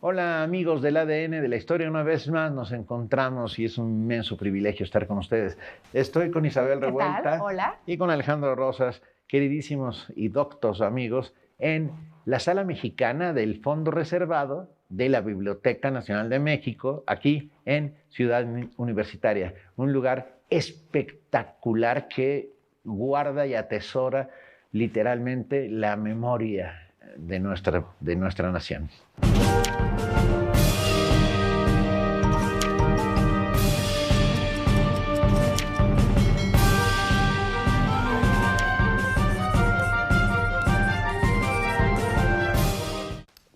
Hola amigos del ADN de la historia, una vez más nos encontramos y es un inmenso privilegio estar con ustedes. Estoy con Isabel ¿Qué tal? Revuelta Hola. y con Alejandro Rosas, queridísimos y doctos amigos, en la sala mexicana del Fondo Reservado de la Biblioteca Nacional de México, aquí en Ciudad Universitaria, un lugar espectacular que guarda y atesora literalmente la memoria de nuestra nación.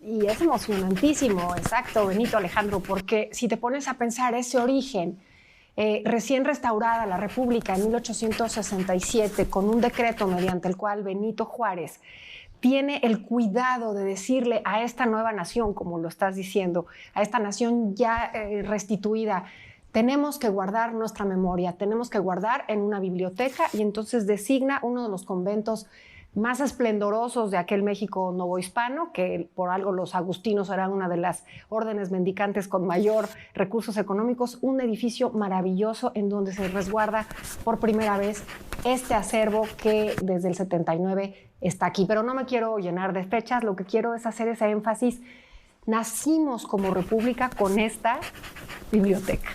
Y es emocionantísimo, exacto, Benito, Alejandro, porque si te pones a pensar ese origen, recién restaurada la República en 1867 con un decreto mediante el cual Benito Juárez tiene el cuidado de decirle a esta nueva nación, como lo estás diciendo, a esta nación ya restituida, tenemos que guardar nuestra memoria, tenemos que guardar en una biblioteca, y entonces designa uno de los conventos más esplendorosos de aquel México novohispano, que por algo los agustinos eran una de las órdenes mendicantes con mayor recursos económicos, un edificio maravilloso en donde se resguarda por primera vez este acervo que desde el 79 está aquí. Pero no me quiero llenar de fechas, lo que quiero es hacer ese énfasis. Nacimos como república con esta biblioteca.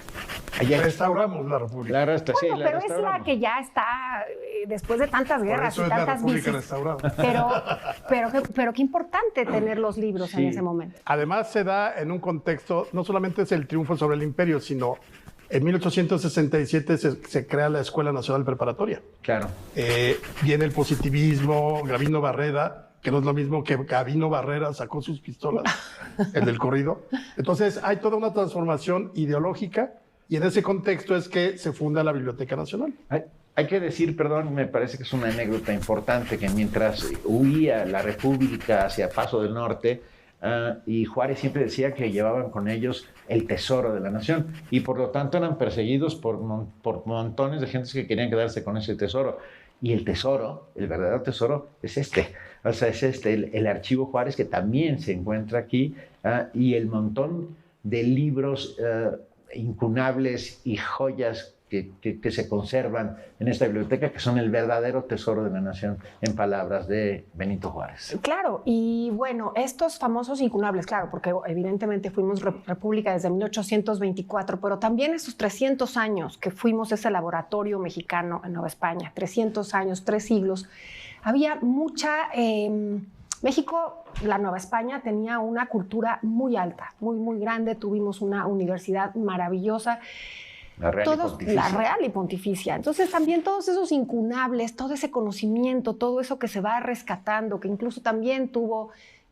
Restauramos la República. Bueno, pero es la que ya está después de tantas guerras y tantas vicis. Pero qué importante tener los libros en ese momento. Además se da en un contexto, no solamente es el triunfo sobre el imperio, sino en 1867 se crea la Escuela Nacional Preparatoria. Claro. Viene el positivismo, Gavino Barreda, que no es lo mismo que Gavino Barrera sacó sus pistolas, el del corrido. Entonces hay toda una transformación ideológica. Y en ese contexto es que se funda la Biblioteca Nacional. Hay que decir, perdón, me parece que es una anécdota importante, que mientras huía la República hacia Paso del Norte, y Juárez siempre decía que llevaban con ellos el tesoro de la nación, y por lo tanto eran perseguidos por montones de gentes que querían quedarse con ese tesoro. Y el tesoro, el verdadero tesoro, es este. O sea, es el archivo Juárez, que también se encuentra aquí, y el montón de libros incunables y joyas que se conservan en esta biblioteca, que son el verdadero tesoro de la nación, en palabras de Benito Juárez. Claro, y bueno, estos famosos incunables, claro, porque evidentemente fuimos república desde 1824, pero también esos 300 años que fuimos ese laboratorio mexicano en Nueva España, 300 años, 3 siglos, había mucha... México, la Nueva España, tenía una cultura muy alta, muy grande. Tuvimos una universidad maravillosa. La Real y Pontificia. Entonces también todos esos incunables, todo ese conocimiento, todo eso que se va rescatando, que incluso también tuvo,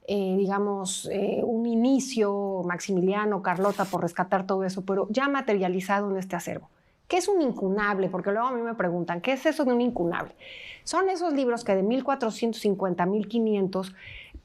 un inicio Maximiliano, Carlota, por rescatar todo eso, pero ya materializado en este acervo. ¿Qué es un incunable? Porque luego a mí me preguntan, ¿qué es eso de un incunable? Son esos libros que de 1450 a 1500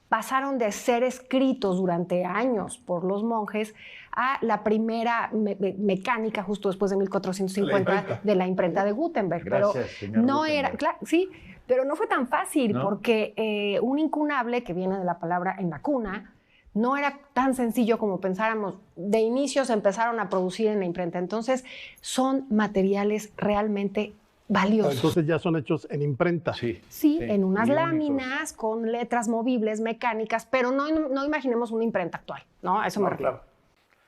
pasaron de ser escritos durante años por los monjes a la primera mecánica justo después de 1450 de la imprenta de Gutenberg. Gracias, señor no Gutenberg. era, claro, sí, pero no fue tan fácil, ¿No? porque un incunable, que viene de la palabra en la cuna, no era tan sencillo como pensáramos. De inicio se empezaron a producir en la imprenta. Entonces, son materiales realmente valiosos. Entonces ya son hechos en imprenta. Sí, en unas y láminas únicos. con letras movibles, mecánicas, pero no imaginemos una imprenta actual, ¿no? A eso me refiero. Claro.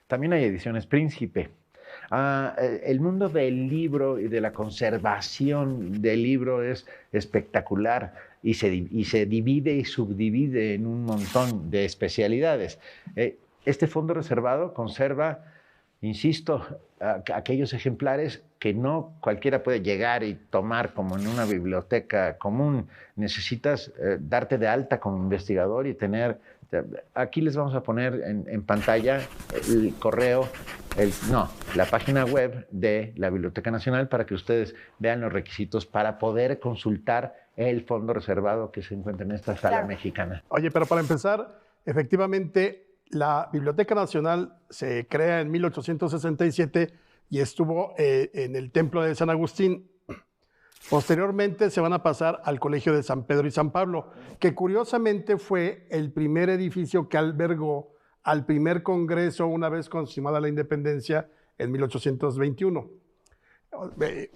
También hay ediciones Príncipe. El mundo del libro y de la conservación del libro es espectacular y se divide y subdivide en un montón de especialidades. Este fondo reservado conserva, insisto, aquellos ejemplares que no cualquiera puede llegar y tomar como en una biblioteca común. Necesitas darte de alta como investigador y tener... Aquí les vamos a poner en pantalla el correo, la página web de la Biblioteca Nacional, para que ustedes vean los requisitos para poder consultar el fondo reservado que se encuentra en esta sala mexicana. Oye, pero para empezar, efectivamente, la Biblioteca Nacional se crea en 1867 y estuvo en el Templo de San Agustín. Posteriormente se van a pasar al Colegio de San Pedro y San Pablo, que curiosamente fue el primer edificio que albergó al primer congreso una vez consumada la independencia en 1821. Pues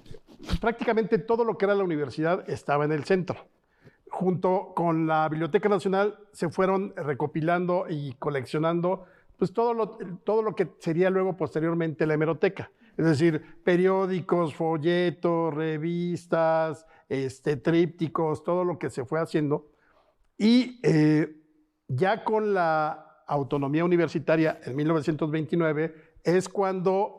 prácticamente todo lo que era la universidad estaba en el centro. Junto con la Biblioteca Nacional se fueron recopilando y coleccionando pues todo lo que sería luego posteriormente la hemeroteca. Es decir, periódicos, folletos, revistas, trípticos, todo lo que se fue haciendo. Y ya con la autonomía universitaria en 1929 es cuando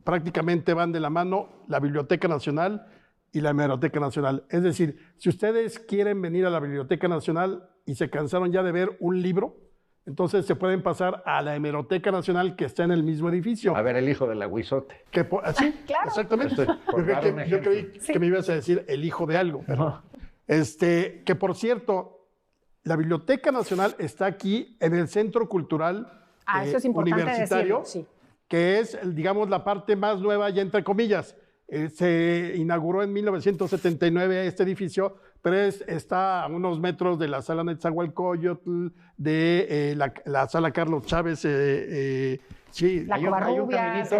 prácticamente van de la mano la Biblioteca Nacional y la Hemeroteca Nacional. Es decir, si ustedes quieren venir a la Biblioteca Nacional y se cansaron ya de ver un libro, entonces se pueden pasar a la Hemeroteca Nacional, que está en el mismo edificio. A ver, el hijo del aguizote. Sí, claro. Exactamente. Yo creí que me ibas a decir el hijo de algo. Pero, que por cierto, la Biblioteca Nacional está aquí en el Centro Cultural eso es importante Universitario, decirlo, sí. que es, digamos, la parte más nueva, ya entre comillas. Se inauguró en 1979 este edificio, pero está a unos metros de la sala Netzahualcóyotl, de la sala Carlos Chávez. Sí, La Covarrubias.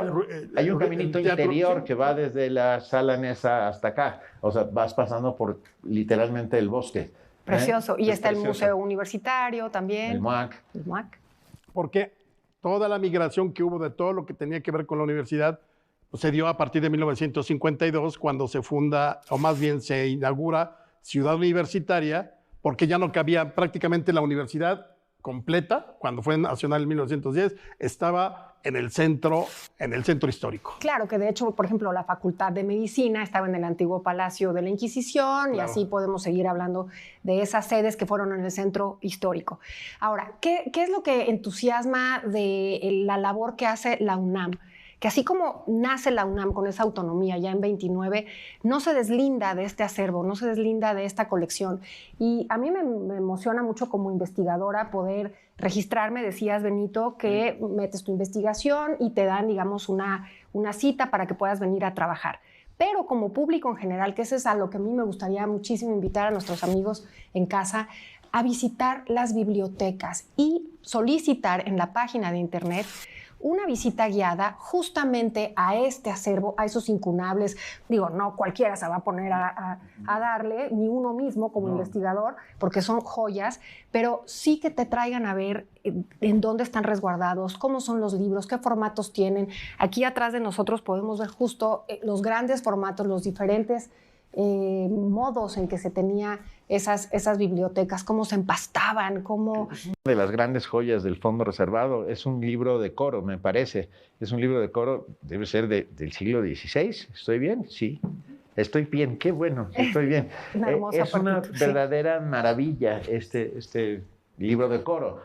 Hay un caminito teatro, interior sí, que va desde la sala Nesa hasta acá. O sea, vas pasando por literalmente el bosque. Precioso. Y Es está precioso. el Museo Universitario también. El MUAC. El MUAC. porque toda la migración que hubo de todo lo que tenía que ver con la universidad pues, se dio a partir de 1952, cuando se funda, o más bien se inaugura Ciudad Universitaria, porque ya no cabía prácticamente la universidad completa, cuando fue nacional en 1910, estaba en el centro histórico. Claro, que de hecho, por ejemplo, la Facultad de Medicina estaba en el antiguo Palacio de la Inquisición, y así podemos seguir hablando de esas sedes que fueron en el centro histórico. Ahora, ¿qué es lo que entusiasma de la labor que hace la UNAM? Que así como nace la UNAM con esa autonomía ya en 29, no se deslinda de este acervo, no se deslinda de esta colección. Y a mí me emociona mucho como investigadora poder registrarme. Decías, Benito, que metes tu investigación y te dan, digamos, una cita para que puedas venir a trabajar. Pero como público en general, que eso es a lo que a mí me gustaría muchísimo invitar a nuestros amigos en casa, a visitar las bibliotecas y solicitar en la página de internet una visita guiada justamente a este acervo, a esos incunables. Digo, no cualquiera se va a poner a darle, ni uno mismo como investigador, porque son joyas, pero sí que te traigan a ver en dónde están resguardados, cómo son los libros, qué formatos tienen. Aquí atrás de nosotros podemos ver justo los grandes formatos, los diferentes modos en que se tenía esas bibliotecas, cómo se empastaban, cómo... Una de las grandes joyas del Fondo Reservado es un libro de coro, me parece. Es un libro de coro, debe ser del siglo XVI. ¿Estoy bien? Sí. Estoy bien, qué bueno, estoy bien. Es una verdadera maravilla este libro de coro,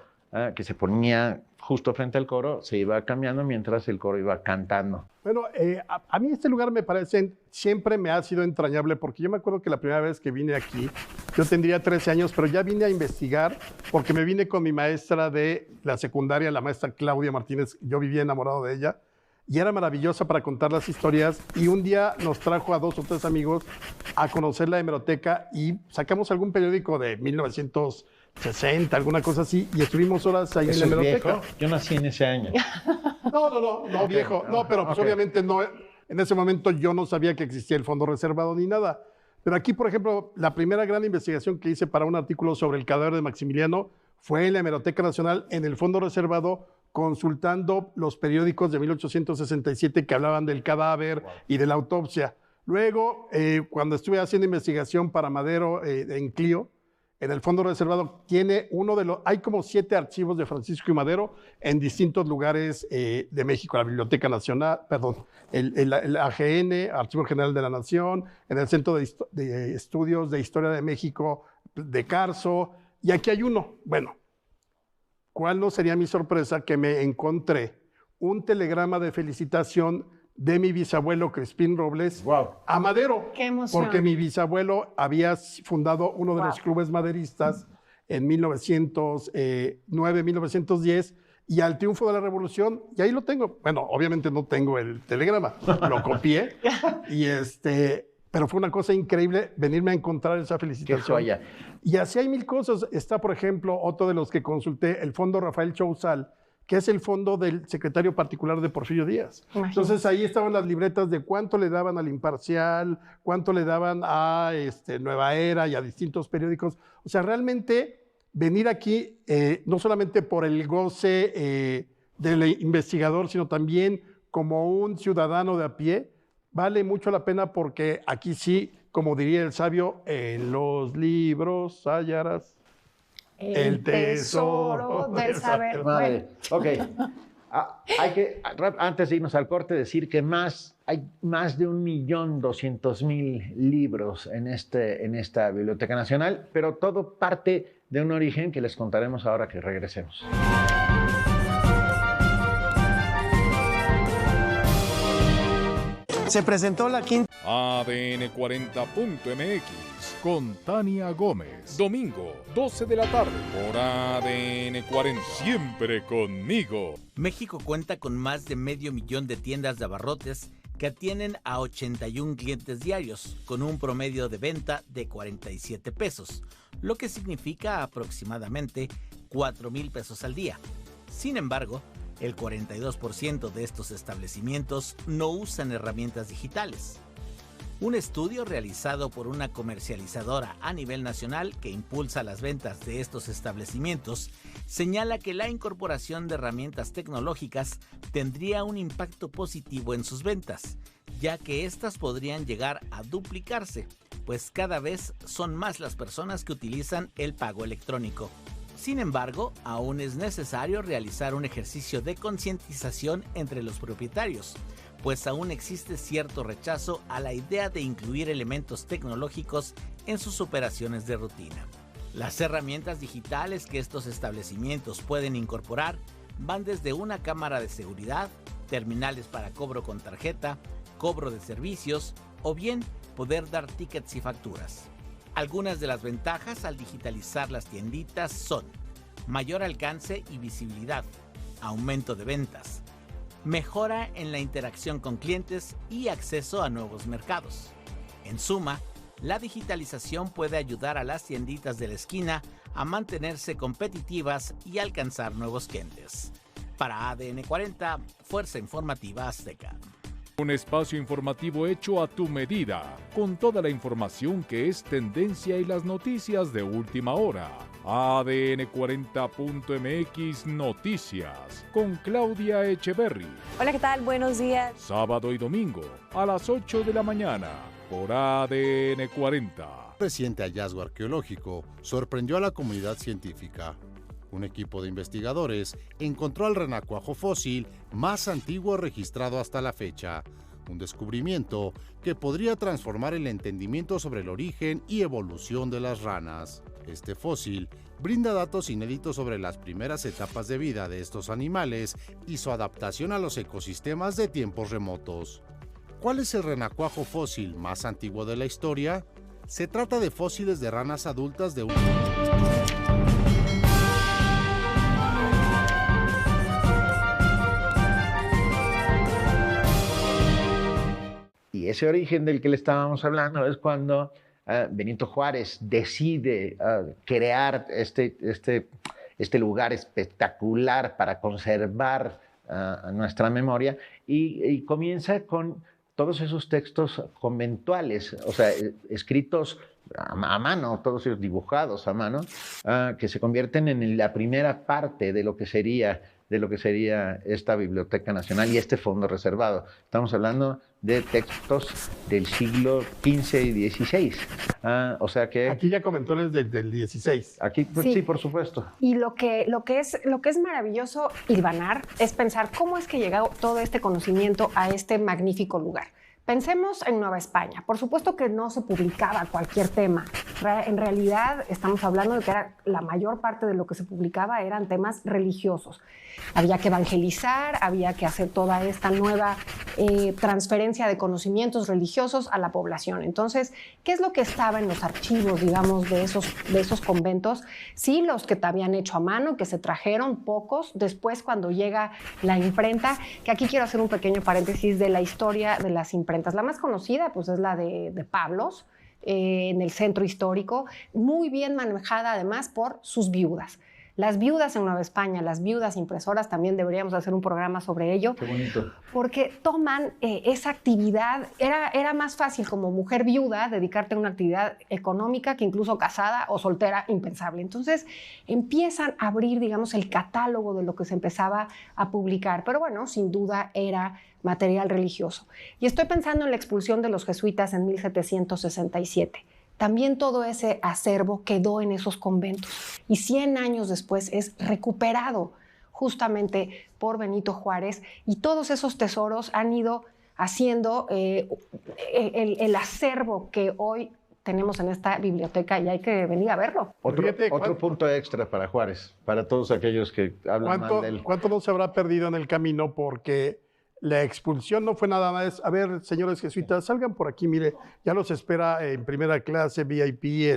que se ponía justo frente al coro, se iba cambiando mientras el coro iba cantando. Bueno, a mí este lugar me parece, siempre me ha sido entrañable, porque yo me acuerdo que la primera vez que vine aquí, yo tendría 13 años, pero ya vine a investigar, porque me vine con mi maestra de la secundaria, la maestra Claudia Martínez. Yo vivía enamorado de ella, y era maravillosa para contar las historias, y un día nos trajo a 2 o 3 amigos a conocer la hemeroteca, y sacamos algún periódico de 1960, alguna cosa así, y estuvimos horas ahí en la hemeroteca. Viejo? Yo nací en ese año. No, viejo. No, pero pues obviamente no. En ese momento yo no sabía que existía el Fondo Reservado ni nada. Pero aquí, por ejemplo, la primera gran investigación que hice para un artículo sobre el cadáver de Maximiliano fue en la Hemeroteca Nacional, en el Fondo Reservado, consultando los periódicos de 1867 que hablaban del cadáver y de la autopsia. Luego, cuando estuve haciendo investigación para Madero en Clio, en el Fondo Reservado hay como 7 archivos de Francisco y Madero en distintos lugares de México, la Biblioteca Nacional, el AGN, Archivo General de la Nación, en el Centro de Estudios de Historia de México de Carso, y aquí hay uno. Bueno, ¿cuál no sería mi sorpresa que me encontré un telegrama de felicitación de mi bisabuelo Crispín Robles a Madero? ¡Qué emoción! Porque mi bisabuelo había fundado uno de los clubes maderistas en 1909, 1910, y al triunfo de la Revolución, y ahí lo tengo. Bueno, obviamente no tengo el telegrama, lo copié, pero fue una cosa increíble venirme a encontrar esa felicitación. ¡Qué joya! Y así hay mil cosas. Está, por ejemplo, otro de los que consulté, el Fondo Rafael Chouzal, que es el fondo del secretario particular de Porfirio Díaz. Imagínate. Entonces ahí estaban las libretas de cuánto le daban al Imparcial, cuánto le daban a Nueva Era y a distintos periódicos. O sea, realmente venir aquí, no solamente por el goce del investigador, sino también como un ciudadano de a pie, vale mucho la pena porque aquí sí, como diría el sabio, en los libros hallarás el tesoro del saber. Madre. Ok. Hay que, antes de irnos al corte, decir que hay más de 1.200.000 libros en esta Biblioteca Nacional, pero todo parte de un origen que les contaremos ahora que regresemos. Se presentó la quinta ADN40.mx con Tania Gómez. Domingo, 12 de la tarde por ADN 40. Siempre conmigo. México cuenta con más de 500,000 de tiendas de abarrotes que atienden a 81 clientes diarios, con un promedio de venta de 47 pesos, lo que significa aproximadamente 4,000 pesos al día. Sin embargo, el 42% de estos establecimientos no usan herramientas digitales. Un estudio realizado por una comercializadora a nivel nacional que impulsa las ventas de estos establecimientos señala que la incorporación de herramientas tecnológicas tendría un impacto positivo en sus ventas, ya que éstas podrían llegar a duplicarse, pues cada vez son más las personas que utilizan el pago electrónico. Sin embargo, aún es necesario realizar un ejercicio de concientización entre los propietarios, pues aún existe cierto rechazo a la idea de incluir elementos tecnológicos en sus operaciones de rutina. Las herramientas digitales que estos establecimientos pueden incorporar van desde una cámara de seguridad, terminales para cobro con tarjeta, cobro de servicios o bien poder dar tickets y facturas. Algunas de las ventajas al digitalizar las tienditas son mayor alcance y visibilidad, aumento de ventas, mejora en la interacción con clientes y acceso a nuevos mercados. En suma, la digitalización puede ayudar a las tienditas de la esquina a mantenerse competitivas y alcanzar nuevos clientes. Para ADN 40, Fuerza Informativa Azteca. Un espacio informativo hecho a tu medida, con toda la información que es tendencia y las noticias de última hora. ADN 40.mx Noticias, con Claudia Echeverry. Hola, ¿qué tal? Buenos días. Sábado y domingo, a las 8 de la mañana, por ADN 40. Reciente hallazgo arqueológico sorprendió a la comunidad científica. Un equipo de investigadores encontró el renacuajo fósil más antiguo registrado hasta la fecha, un descubrimiento que podría transformar el entendimiento sobre el origen y evolución de las ranas. Este fósil brinda datos inéditos sobre las primeras etapas de vida de estos animales y su adaptación a los ecosistemas de tiempos remotos. ¿Cuál es el renacuajo fósil más antiguo de la historia? Se trata de fósiles de ranas adultas de un... Y ese origen del que le estábamos hablando es cuando Benito Juárez decide crear este lugar espectacular para conservar nuestra memoria y comienza con todos esos textos conventuales, o sea, escritos a mano, todos ellos dibujados a mano, que se convierten en la primera parte de lo que sería esta Biblioteca Nacional y este fondo reservado. Estamos hablando de textos del siglo XV y XVI. O sea que... Aquí ya comentó del 16. Aquí, pues, sí, por supuesto. Y lo que es maravilloso, hilvanar, es pensar cómo es que llegó todo este conocimiento a este magnífico lugar. Pensemos en Nueva España. Por supuesto que no se publicaba cualquier tema. En realidad estamos hablando de que la mayor parte de lo que se publicaba eran temas religiosos. Había que evangelizar, había que hacer toda esta nueva transferencia de conocimientos religiosos a la población. Entonces, ¿qué es lo que estaba en los archivos, digamos, de esos conventos? Sí, los que habían hecho a mano, que se trajeron pocos. Después, cuando llega la imprenta, que aquí quiero hacer un pequeño paréntesis de la historia de las imprentas. La más conocida, pues, es la de Pablos, en el centro histórico, muy bien manejada además por sus viudas. Las viudas en Nueva España, las viudas impresoras, también deberíamos hacer un programa sobre ello. Qué bonito. Porque toman esa actividad, era más fácil como mujer viuda dedicarte a una actividad económica que incluso casada o soltera, impensable. Entonces empiezan a abrir, digamos, el catálogo de lo que se empezaba a publicar. Pero bueno, sin duda era material religioso. Y estoy pensando en la expulsión de los jesuitas en 1767. También todo ese acervo quedó en esos conventos y 100 años después es recuperado justamente por Juárez, y todos esos tesoros han ido haciendo el acervo que hoy tenemos en esta biblioteca, y hay que venir a verlo. Otro punto extra para Juárez, para todos aquellos que hablan mal de él. ¿Cuánto no se habrá perdido en el camino? Porque la expulsión no fue nada más, a ver, señores jesuitas, salgan por aquí, mire, ya los espera en primera clase, VIP,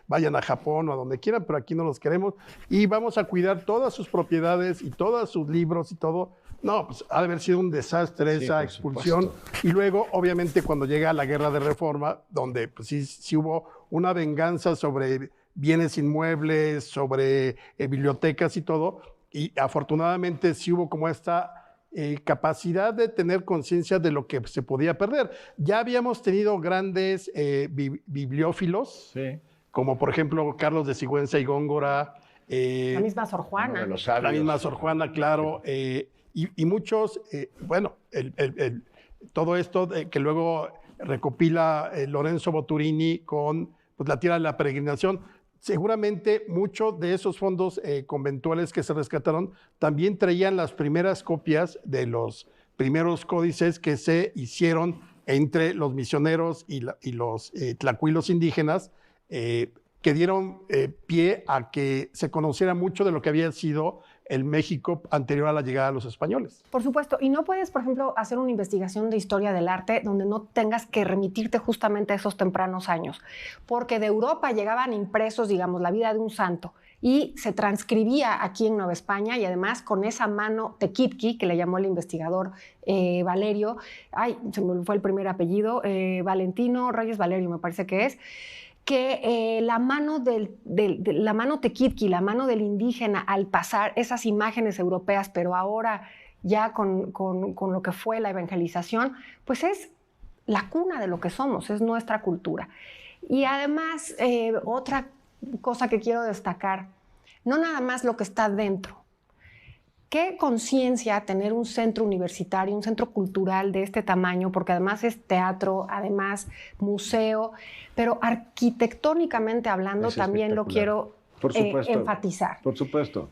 vayan a Japón o a donde quieran, pero aquí no los queremos, y vamos a cuidar todas sus propiedades y todos sus libros y todo. No, pues ha de haber sido un desastre esa expulsión. Supuesto. Y luego, obviamente, cuando llega la Guerra de Reforma, donde pues, sí hubo una venganza sobre bienes inmuebles, sobre bibliotecas y todo, y afortunadamente sí hubo como esta capacidad de tener conciencia de lo que se podía perder. Ya habíamos tenido grandes bibliófilos, sí, como por ejemplo Carlos de Sigüenza y Góngora. La misma Sor Juana. La misma Sor Juana, claro. Y muchos, bueno, todo esto que luego recopila Lorenzo Boturini con pues, La Tierra de la Peregrinación. Seguramente muchos de esos fondos conventuales que se rescataron también traían las primeras copias de los primeros códices que se hicieron entre los misioneros y los tlacuilos indígenas, que dieron pie a que se conociera mucho de lo que había sido el México anterior a la llegada de los españoles. Por supuesto, y no puedes, por ejemplo, hacer una investigación de historia del arte donde no tengas que remitirte justamente a esos tempranos años, porque de Europa llegaban impresos, digamos, la vida de un santo, y se transcribía aquí en Nueva España, y además con esa mano tequitqui, que le llamó el investigador Valerio, se me fue el primer apellido, Valentino Reyes Valerio me parece que es, que la mano la mano tequitqui, la mano del indígena, al pasar esas imágenes europeas, pero ahora ya con lo que fue la evangelización, pues es la cuna de lo que somos, es nuestra cultura. Y además, otra cosa que quiero destacar, no nada más lo que está dentro. Qué conciencia tener un centro universitario, un centro cultural de este tamaño, porque además es teatro, además museo, pero arquitectónicamente hablando es también lo quiero enfatizar. Por supuesto.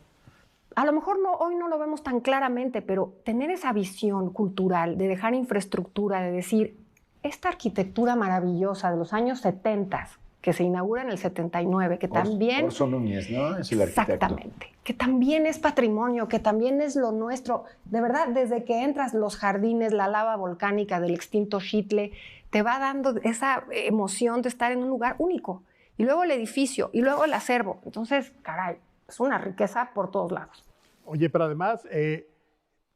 A lo mejor hoy no lo vemos tan claramente, pero tener esa visión cultural de dejar infraestructura, de decir, esta arquitectura maravillosa de los años 70, que se inaugura en el 79, que también... Orso Núñez, ¿no? Es el arquitecto. Exactamente. Que también es patrimonio, que también es lo nuestro. De verdad, desde que entras, los jardines, la lava volcánica del extinto Xitle, te va dando esa emoción de estar en un lugar único. Y luego el edificio, y luego el acervo. Entonces, caray, es una riqueza por todos lados. Oye, pero además...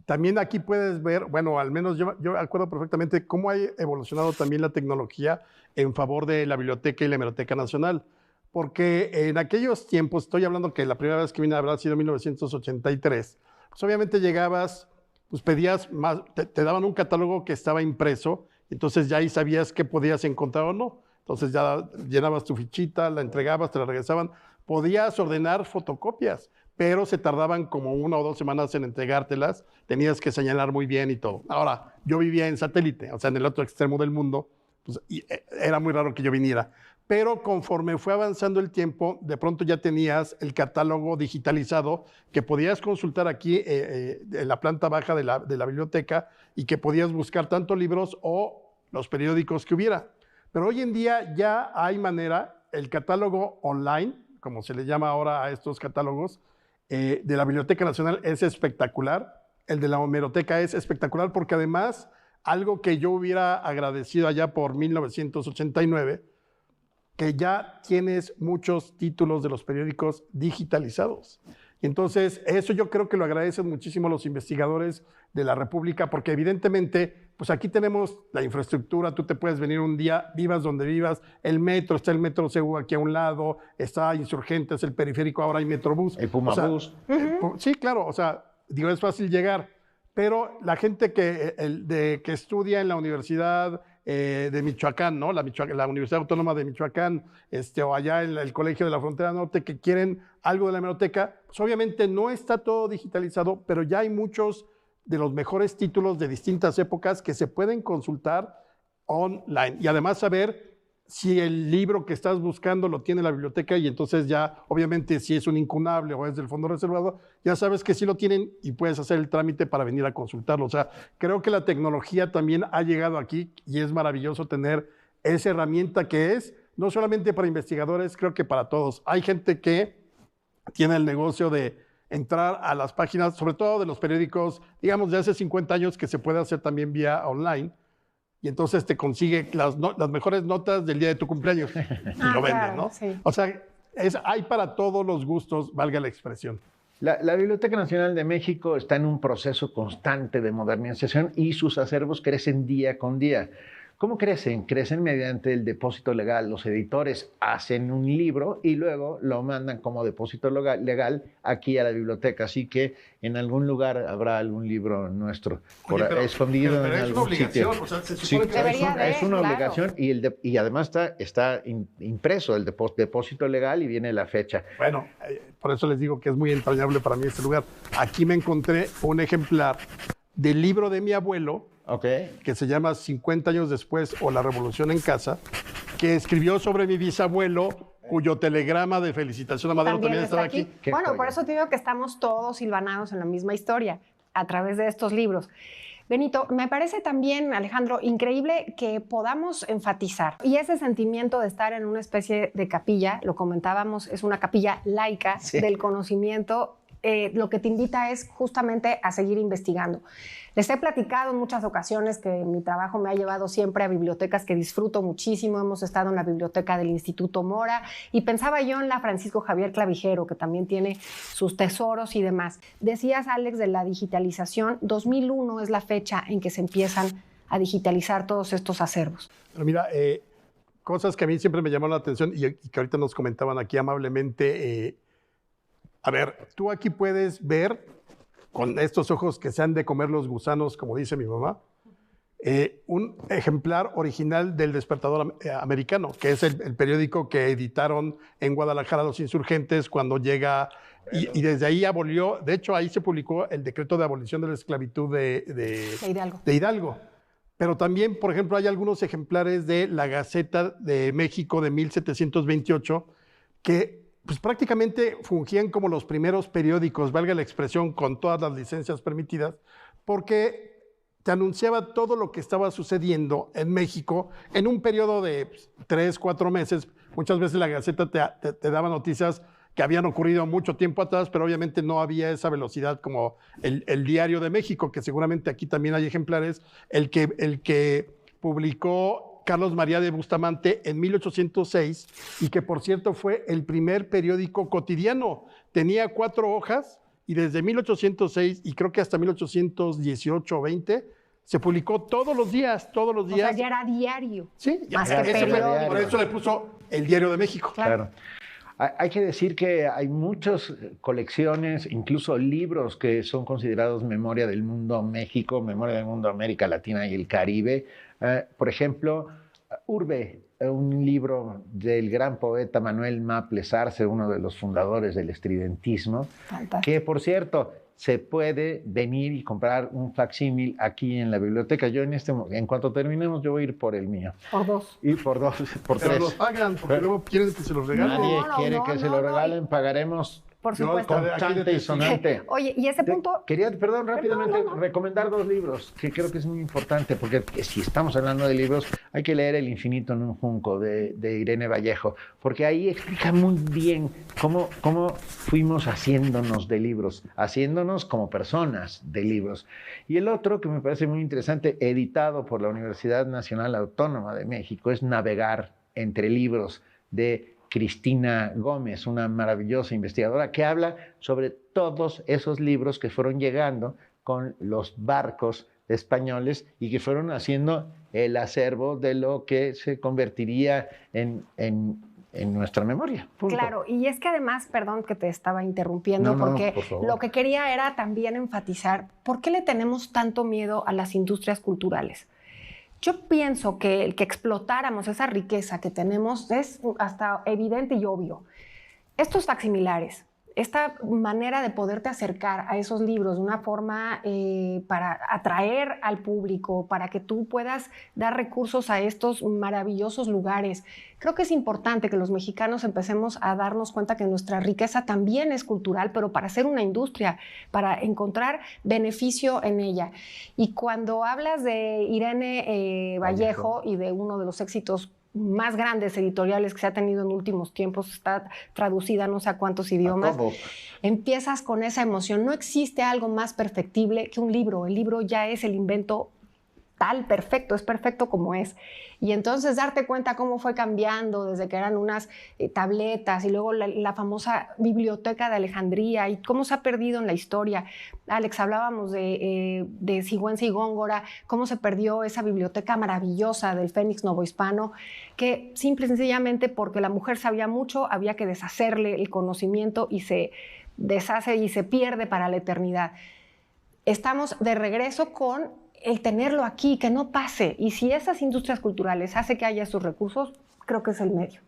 también aquí puedes ver, bueno, al menos yo acuerdo perfectamente cómo ha evolucionado también la tecnología en favor de la biblioteca y la Hemeroteca Nacional. Porque en aquellos tiempos, estoy hablando que la primera vez que vine habrá sido en 1983, pues obviamente llegabas, pues pedías más, te daban un catálogo que estaba impreso, entonces ya ahí sabías qué podías encontrar o no. Entonces ya llenabas tu fichita, la entregabas, te la regresaban. Podías ordenar fotocopias, pero se tardaban como 1 o 2 semanas en entregártelas, tenías que señalar muy bien y todo. Ahora, yo vivía en satélite, o sea, en el otro extremo del mundo, pues, y era muy raro que yo viniera. Pero conforme fue avanzando el tiempo, de pronto ya tenías el catálogo digitalizado que podías consultar aquí en la planta baja de la biblioteca y que podías buscar tanto libros o los periódicos que hubiera. Pero hoy en día ya hay manera, el catálogo online, como se le llama ahora a estos catálogos, de la Biblioteca Nacional es espectacular, el de la Hemeroteca es espectacular porque además, algo que yo hubiera agradecido allá por 1989, que ya tienes muchos títulos de los periódicos digitalizados. Y entonces, eso yo creo que lo agradecen muchísimo los investigadores de la República, porque evidentemente, pues aquí tenemos la infraestructura, tú te puedes venir un día, vivas donde vivas, el metro, está el metro CU aquí a un lado, está Insurgentes, el periférico, ahora hay Metrobús. El Pumabús. Sí, claro, o sea, digo, es fácil llegar, pero la gente que estudia en la Universidad de Michoacán, ¿no? La Universidad Autónoma de Michoacán, o allá en el Colegio de la Frontera Norte, que quieren algo de la hemeroteca, pues obviamente no está todo digitalizado, pero ya hay muchos de los mejores títulos de distintas épocas que se pueden consultar online y además saber si el libro que estás buscando lo tiene la biblioteca y entonces ya, obviamente, si es un incunable o es del fondo reservado, ya sabes que sí lo tienen y puedes hacer el trámite para venir a consultarlo. O sea, creo que la tecnología también ha llegado aquí y es maravilloso tener esa herramienta que es, no solamente para investigadores, creo que para todos. Hay gente que tiene el negocio de entrar a las páginas, sobre todo de los periódicos, digamos, de hace 50 años, que se puede hacer también vía online. Y entonces te consigue las mejores notas del día de tu cumpleaños y lo venden, ¿no? Sí. O sea, hay para todos los gustos, valga la expresión. La Biblioteca Nacional de México está en un proceso constante de modernización y sus acervos crecen día con día. ¿Cómo crecen? Crecen mediante el depósito legal. Los editores hacen un libro y luego lo mandan como depósito legal aquí a la biblioteca. Así que en algún lugar habrá algún libro nuestro escondido en algún sitio. O sea, se supone que Es una obligación y además está impreso el depósito legal y viene la fecha. Bueno, por eso les digo que es muy entrañable para mí este lugar. Aquí me encontré un ejemplar del libro de mi abuelo, que se llama 50 años después o La Revolución en Casa, que escribió sobre mi bisabuelo, cuyo telegrama de felicitación a Madero también estaba aquí. Bueno, joya. por eso te digo que estamos todos silvanados en la misma historia a través de estos libros. Benito, me parece también, Alejandro, increíble que podamos enfatizar. Y ese sentimiento de estar en una especie de capilla, lo comentábamos, es una capilla laica del conocimiento, lo que te invita es justamente a seguir investigando. Les he platicado en muchas ocasiones que mi trabajo me ha llevado siempre a bibliotecas que disfruto muchísimo. Hemos estado en la biblioteca del Instituto Mora y pensaba yo en la Francisco Javier Clavijero, que también tiene sus tesoros y demás. Decías, Alex, de la digitalización. 2001 es la fecha en que se empiezan a digitalizar todos estos acervos. Pero mira, cosas que a mí siempre me llamaron la atención y que ahorita nos comentaban aquí amablemente. A ver, tú aquí puedes ver, con estos ojos que se han de comer los gusanos, como dice mi mamá, un ejemplar original del Despertador Americano, que es el periódico que editaron en Guadalajara los insurgentes cuando llega, y desde ahí abolió, de hecho ahí se publicó el decreto de abolición de la esclavitud de Hidalgo. Pero también, por ejemplo, hay algunos ejemplares de la Gaceta de México de 1728 que pues prácticamente fungían como los primeros periódicos, valga la expresión, con todas las licencias permitidas, porque te anunciaba todo lo que estaba sucediendo en México en un periodo de 3, 4 meses. Muchas veces la Gaceta te daba noticias que habían ocurrido mucho tiempo atrás, pero obviamente no había esa velocidad como el Diario de México, que seguramente aquí también hay ejemplares, el que publicó Carlos María de Bustamante en 1806 y que, por cierto, fue el primer periódico cotidiano. Tenía 4 hojas y desde 1806 y creo que hasta 1818 o 20 se publicó todos los días. O sea, ya era diario. Sí, más ya que periódico. por eso le puso el Diario de México. Claro. Hay que decir que hay muchas colecciones, incluso libros que son considerados memoria del mundo México, memoria del mundo América Latina y el Caribe. Por ejemplo, Urbe, un libro del gran poeta Manuel Maples Arce, uno de los fundadores del estridentismo, que por cierto se puede venir y comprar un facsímil aquí en la biblioteca. Yo en cuanto terminemos, yo voy a ir por el mío. Por 2. Y por 2, por 3. Pero los pagan, porque luego quieren que se los regalen. Nadie quiere que se lo regalen, pagaremos. Por supuesto. Constante y sonante. Oye, y ese punto... Quería, rápidamente recomendar 2 libros que creo que es muy importante, porque si estamos hablando de libros, hay que leer El infinito en un junco de Irene Vallejo, porque ahí explica muy bien cómo fuimos haciéndonos de libros, haciéndonos como personas de libros. Y el otro, que me parece muy interesante, editado por la Universidad Nacional Autónoma de México, es Navegar entre libros, de Cristina Gómez, una maravillosa investigadora que habla sobre todos esos libros que fueron llegando con los barcos españoles y que fueron haciendo el acervo de lo que se convertiría en nuestra memoria. Punto. Claro, y es que además, perdón que te estaba interrumpiendo, porque lo que quería era también enfatizar por qué le tenemos tanto miedo a las industrias culturales. Yo pienso que el que explotáramos esa riqueza que tenemos es hasta evidente y obvio. Estos facsimilares, esta manera de poderte acercar a esos libros de una forma para atraer al público, para que tú puedas dar recursos a estos maravillosos lugares. Creo que es importante que los mexicanos empecemos a darnos cuenta que nuestra riqueza también es cultural, pero para hacer una industria, para encontrar beneficio en ella. Y cuando hablas de Irene Vallejo y de uno de los éxitos más grandes editoriales que se ha tenido en últimos tiempos, está traducida a no sé a cuántos idiomas, empiezas con esa emoción. No existe algo más perfectible que un libro. El libro ya es el invento tal, perfecto, es perfecto como es. Y entonces darte cuenta cómo fue cambiando desde que eran unas tabletas y luego la famosa biblioteca de Alejandría y cómo se ha perdido en la historia. Alex, hablábamos de Sigüenza y Góngora, cómo se perdió esa biblioteca maravillosa del Fénix Novohispano, que simple y sencillamente porque la mujer sabía mucho, había que deshacerle el conocimiento y se deshace y se pierde para la eternidad. Estamos de regreso con el tenerlo aquí, que no pase. Y si esas industrias culturales hacen que haya esos recursos, creo que es el medio.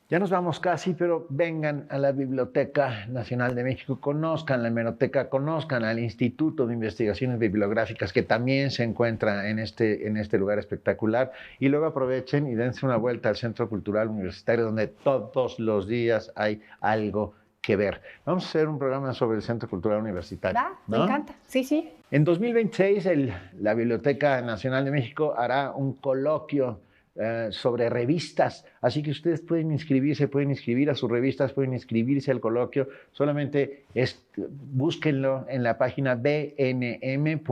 Ya nos vamos casi, pero vengan a la Biblioteca Nacional de México, conozcan la hemeroteca, conozcan al Instituto de Investigaciones Bibliográficas, que también se encuentra en este lugar espectacular, y luego aprovechen y dense una vuelta al Centro Cultural Universitario, donde todos los días hay algo que ver. Vamos a hacer un programa sobre el Centro Cultural Universitario. Me encanta, sí, sí. En 2026, la Biblioteca Nacional de México hará un coloquio sobre revistas, así que ustedes pueden inscribirse, pueden inscribir a sus revistas, pueden inscribirse al coloquio, solamente búsquenlo en la página bnm.unam.mx,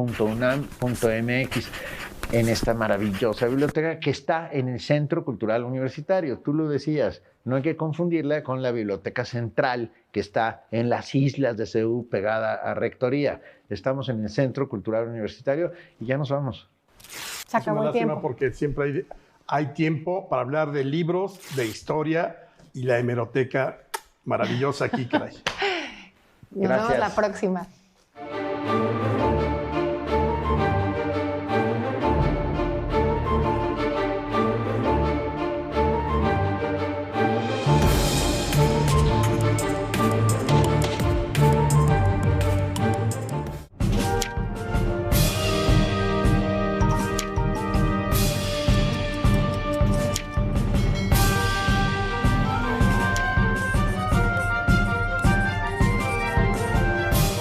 en esta maravillosa biblioteca que está en el Centro Cultural Universitario. Tú lo decías, no hay que confundirla con la Biblioteca Central, que está en las islas de CEU, pegada a Rectoría. Estamos en el Centro Cultural Universitario y ya nos vamos. Se acabó el tiempo. Porque siempre hay tiempo para hablar de libros, de historia y la hemeroteca maravillosa aquí, caray. Nos vemos la próxima.